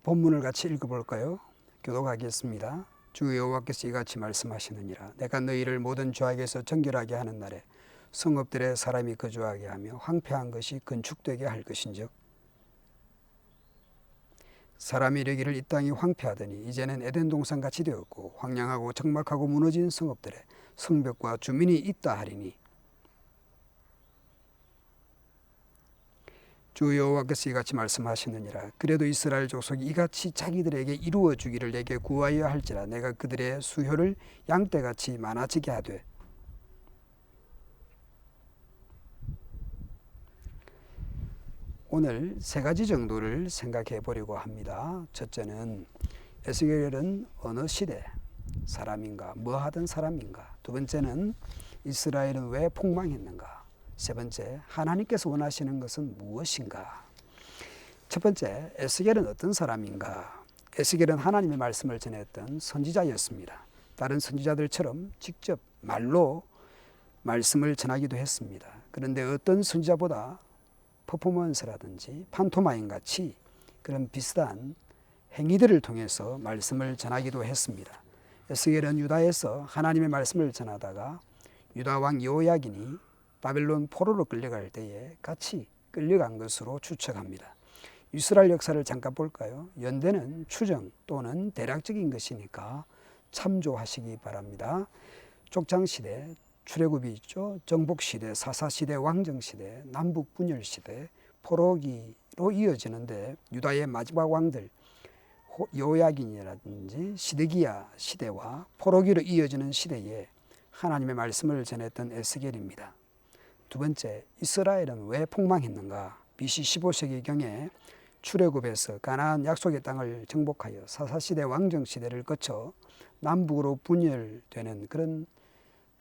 본문을 같이 읽어볼까요? 교독하겠습니다. 주 여호와께서 이같이 말씀하시느니라. 내가 너희를 모든 죄악에서 정결하게 하는 날에 성읍들의 사람이 거주하게 하며 황폐한 것이 건축되게 할 것인즉 사람이 이르기를 이 땅이 황폐하더니 이제는 에덴 동산같이 되었고 황량하고 적막하고 무너진 성읍들에 성벽과 주민이 있다 하리니 주 여호와께서 이같이 말씀하시느니라. 그래도 이스라엘 족속이 이같이 자기들에게 이루어 주기를 내게 구하여 할지라. 내가 그들의 수효를 양떼같이 많아지게 하되 오늘 세 가지 정도를 생각해 보려고 합니다. 첫째는 에스겔은 어느 시대 사람인가, 뭐 하던 사람인가. 두 번째는 이스라엘은 왜 폭망했는가. 세 번째, 하나님께서 원하시는 것은 무엇인가? 첫 번째, 에스겔은 어떤 사람인가? 에스겔은 하나님의 말씀을 전했던 선지자였습니다. 다른 선지자들처럼 직접 말로 말씀을 전하기도 했습니다. 그런데 어떤 선지자보다 퍼포먼스라든지 판토마임 같이 그런 비슷한 행위들을 통해서 말씀을 전하기도 했습니다. 에스겔은 유다에서 하나님의 말씀을 전하다가 유다 왕 여호야긴이 바벨론 포로로 끌려갈 때에 같이 끌려간 것으로 추측합니다. 이스라엘 역사를 잠깐 볼까요? 연대는 추정 또는 대략적인 것이니까 참조하시기 바랍니다. 족장시대, 출애굽이 있죠. 정복시대, 사사시대, 왕정시대, 남북분열시대, 포로기로 이어지는데 유다의 마지막 왕들 여호야긴이라든지 시드기야 시대와 포로기로 이어지는 시대에 하나님의 말씀을 전했던 에스겔입니다. 두 번째, 이스라엘은 왜 폭망했는가? BC 15세기경에 출애굽에서 가나안 약속의 땅을 정복하여 사사시대 왕정시대를 거쳐 남북으로 분열되는 그런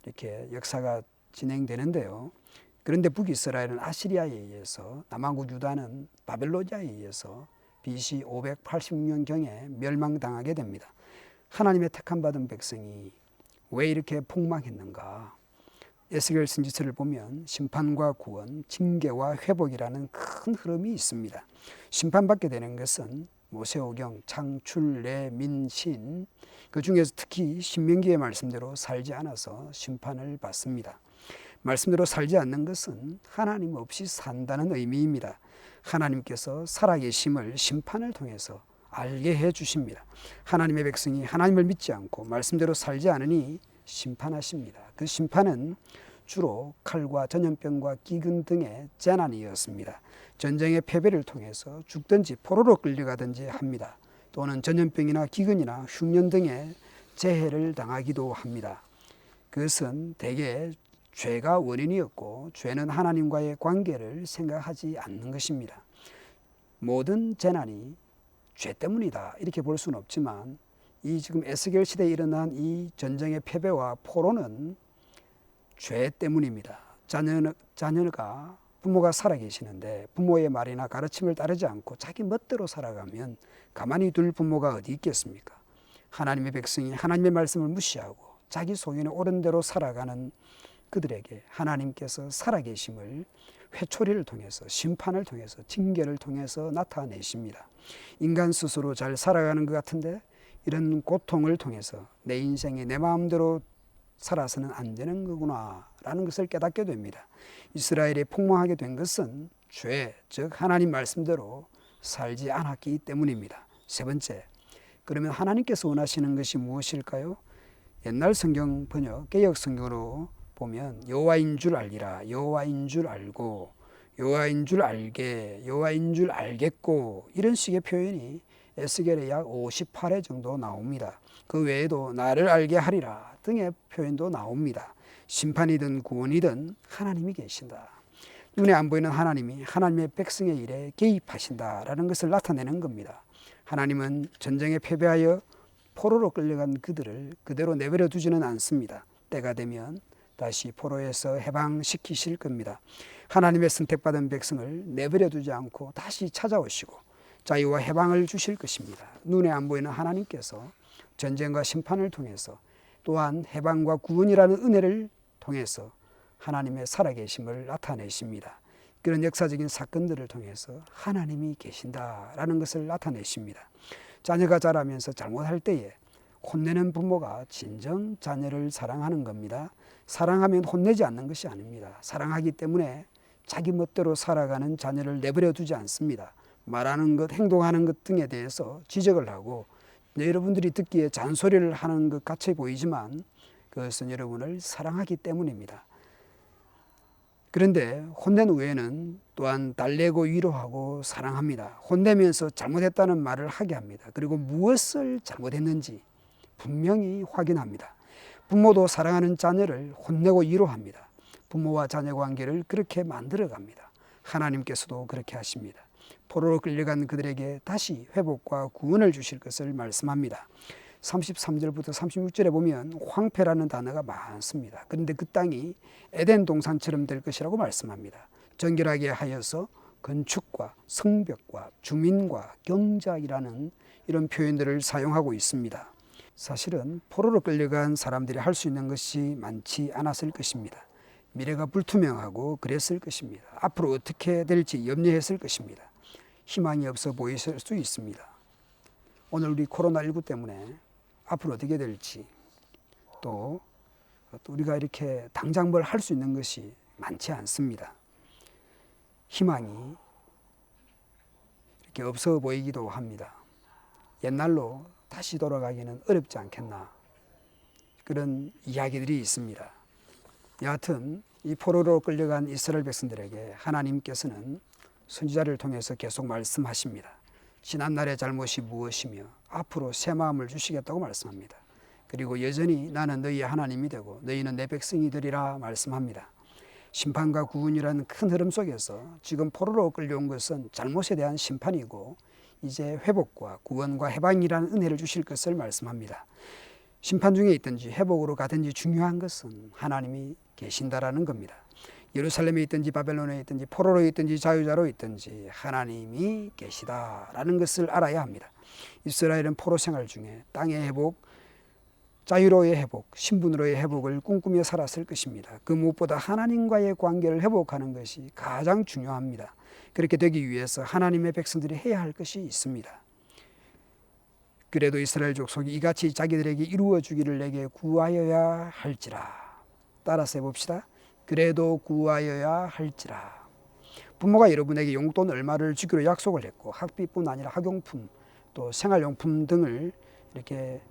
이렇게 역사가 진행되는데요. 그런데 북이스라엘은 아시리아에 의해서, 남한국 유다는 바벨로니아에 의해서 BC 586년경에 멸망당하게 됩니다. 하나님의 택함 받은 백성이 왜 이렇게 폭망했는가? 에스겔 선지서를 보면 심판과 구원, 징계와 회복이라는 큰 흐름이 있습니다. 심판받게 되는 것은 모세오경, 창출, 내, 민, 신, 그 중에서 특히 신명기의 말씀대로 살지 않아서 심판을 받습니다. 말씀대로 살지 않는 것은 하나님 없이 산다는 의미입니다. 하나님께서 살아계심을 심판을 통해서 알게 해 주십니다. 하나님의 백성이 하나님을 믿지 않고 말씀대로 살지 않으니 심판하십니다. 그 심판은 주로 칼과 전염병과 기근 등의 재난이었습니다. 전쟁의 패배를 통해서 죽든지 포로로 끌려가든지 합니다. 또는 전염병이나 기근이나 흉년 등의 재해를 당하기도 합니다. 그것은 대개 죄가 원인이었고 죄는 하나님과의 관계를 생각하지 않는 것입니다. 모든 재난이 죄 때문이다 이렇게 볼 수는 없지만 이 지금 에스겔 시대에 일어난 이 전쟁의 패배와 포로는 죄 때문입니다. 자녀가 부모가 살아계시는데 부모의 말이나 가르침을 따르지 않고 자기 멋대로 살아가면 가만히 둘 부모가 어디 있겠습니까? 하나님의 백성이 하나님의 말씀을 무시하고 자기 소견에 옳은 대로 살아가는 그들에게 하나님께서 살아계심을 회초리를 통해서 심판을 통해서 징계를 통해서 나타내십니다. 인간 스스로 잘 살아가는 것 같은데 이런 고통을 통해서 내 인생에 내 마음대로 살아서는 안 되는 거구나 라는 것을 깨닫게 됩니다. 이스라엘이 폭망하게 된 것은 죄, 즉 하나님 말씀대로 살지 않았기 때문입니다. 세 번째, 그러면 하나님께서 원하시는 것이 무엇일까요? 옛날 성경 번역, 개역 성경으로 보면 여호와인 줄 알리라, 여호와인 줄 알고, 여호와인 줄 알게, 여호와인 줄 알겠고 이런 식의 표현이 에스겔에 약 58회 정도 나옵니다. 그 외에도 나를 알게 하리라 등의 표현도 나옵니다. 심판이든 구원이든 하나님이 계신다. 눈에 안 보이는 하나님이 하나님의 백성의 일에 개입하신다라는 것을 나타내는 겁니다. 하나님은 전쟁에 패배하여 포로로 끌려간 그들을 그대로 내버려 두지는 않습니다. 때가 되면 다시 포로에서 해방시키실 겁니다. 하나님의 선택받은 백성을 내버려 두지 않고 다시 찾아오시고 자유와 해방을 주실 것입니다. 눈에 안 보이는 하나님께서 전쟁과 심판을 통해서 또한 해방과 구원이라는 은혜를 통해서 하나님의 살아계심을 나타내십니다. 그런 역사적인 사건들을 통해서 하나님이 계신다라는 것을 나타내십니다. 자녀가 자라면서 잘못할 때에 혼내는 부모가 진정 자녀를 사랑하는 겁니다. 사랑하면 혼내지 않는 것이 아닙니다. 사랑하기 때문에 자기 멋대로 살아가는 자녀를 내버려 두지 않습니다. 말하는 것, 행동하는 것 등에 대해서 지적을 하고 여러분들이 듣기에 잔소리를 하는 것 같이 보이지만 그것은 여러분을 사랑하기 때문입니다. 그런데 혼낸 후에는 또한 달래고 위로하고 사랑합니다. 혼내면서 잘못했다는 말을 하게 합니다. 그리고 무엇을 잘못했는지 분명히 확인합니다. 부모도 사랑하는 자녀를 혼내고 위로합니다. 부모와 자녀 관계를 그렇게 만들어갑니다. 하나님께서도 그렇게 하십니다. 포로로 끌려간 그들에게 다시 회복과 구원을 주실 것을 말씀합니다. 33절부터 36절에 보면 황폐라는 단어가 많습니다. 그런데 그 땅이 에덴 동산처럼 될 것이라고 말씀합니다. 정결하게 하여서 건축과 성벽과 주민과 경작이라는 이런 표현들을 사용하고 있습니다. 사실은 포로로 끌려간 사람들이 할 수 있는 것이 많지 않았을 것입니다. 미래가 불투명하고 그랬을 것입니다. 앞으로 어떻게 될지 염려했을 것입니다. 희망이 없어 보이실 수 있습니다. 오늘 우리 코로나19 때문에 앞으로 어떻게 될지 또 우리가 이렇게 당장 뭘 할 수 있는 것이 많지 않습니다. 희망이 이렇게 없어 보이기도 합니다. 옛날로 다시 돌아가기는 어렵지 않겠나 그런 이야기들이 있습니다. 여하튼 이 포로로 끌려간 이스라엘 백성들에게 하나님께서는 선지자를 통해서 계속 말씀하십니다. 지난날의 잘못이 무엇이며 앞으로 새 마음을 주시겠다고 말씀합니다. 그리고 여전히 나는 너희의 하나님이 되고 너희는 내 백성이 되리라 말씀합니다. 심판과 구원이라는 큰 흐름 속에서 지금 포로로 끌려온 것은 잘못에 대한 심판이고 이제 회복과 구원과 해방이라는 은혜를 주실 것을 말씀합니다. 심판 중에 있든지 회복으로 가든지 중요한 것은 하나님이 계신다라는 겁니다. 예루살렘에 있든지 바벨론에 있든지 포로로 있든지 자유자로 있든지 하나님이 계시다라는 것을 알아야 합니다. 이스라엘은 포로 생활 중에 땅의 회복, 자유로의 회복, 신분으로의 회복을 꿈꾸며 살았을 것입니다. 그 무엇보다 하나님과의 관계를 회복하는 것이 가장 중요합니다. 그렇게 되기 위해서 하나님의 백성들이 해야 할 것이 있습니다. 그래도 이스라엘 족속이 이같이 자기들에게 이루어 주기를 내게 구하여야 할지라. 따라서 해봅시다. 그래도 구하여야 할지라. 부모가 여러분에게 용돈 얼마를 주기로 약속을 했고 학비뿐 아니라 학용품 또 생활용품 등을 이렇게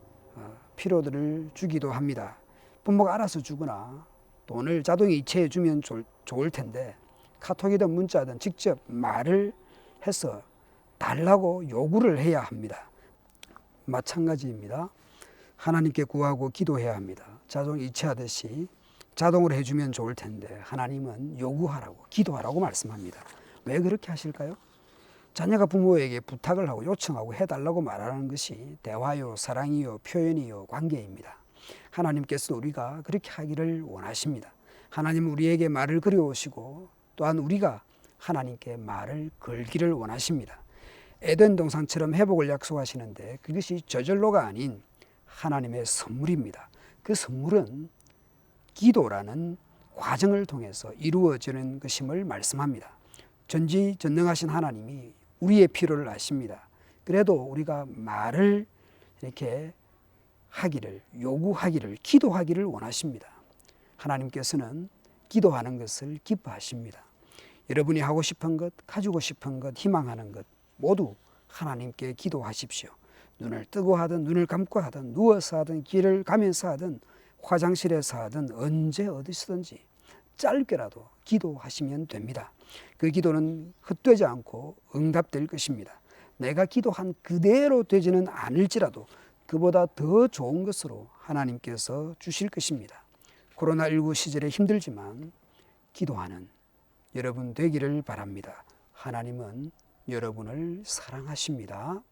필요들을 주기도 합니다. 부모가 알아서 주거나 돈을 자동에 이체해 주면 좋을 텐데 카톡이든 문자든 직접 말을 해서 달라고 요구를 해야 합니다. 마찬가지입니다. 하나님께 구하고 기도해야 합니다. 자동 이체하듯이 자동으로 해주면 좋을 텐데 하나님은 요구하라고 기도하라고 말씀합니다. 왜 그렇게 하실까요? 자녀가 부모에게 부탁을 하고 요청하고 해달라고 말하는 것이 대화요, 사랑이요, 표현이요, 관계입니다. 하나님께서 우리가 그렇게 하기를 원하십니다. 하나님은 우리에게 말을 걸어오시고 또한 우리가 하나님께 말을 걸기를 원하십니다. 에덴 동산처럼 회복을 약속하시는데 그것이 저절로가 아닌 하나님의 선물입니다. 그 선물은 기도라는 과정을 통해서 이루어지는 것임을 말씀합니다. 전지전능하신 하나님이 우리의 필요를 아십니다. 그래도 우리가 말을 이렇게 하기를, 요구하기를, 기도하기를 원하십니다. 하나님께서는 기도하는 것을 기뻐하십니다. 여러분이 하고 싶은 것, 가지고 싶은 것, 희망하는 것 모두 하나님께 기도하십시오. 눈을 뜨고 하든 눈을 감고 하든 누워서 하든 길을 가면서 하든 화장실에서 하든 언제 어디서든지 짧게라도 기도하시면 됩니다. 그 기도는 헛되지 않고 응답될 것입니다. 내가 기도한 그대로 되지는 않을지라도 그보다 더 좋은 것으로 하나님께서 주실 것입니다. 코로나19 시절에 힘들지만 기도하는 여러분 되기를 바랍니다. 하나님은 여러분을 사랑하십니다.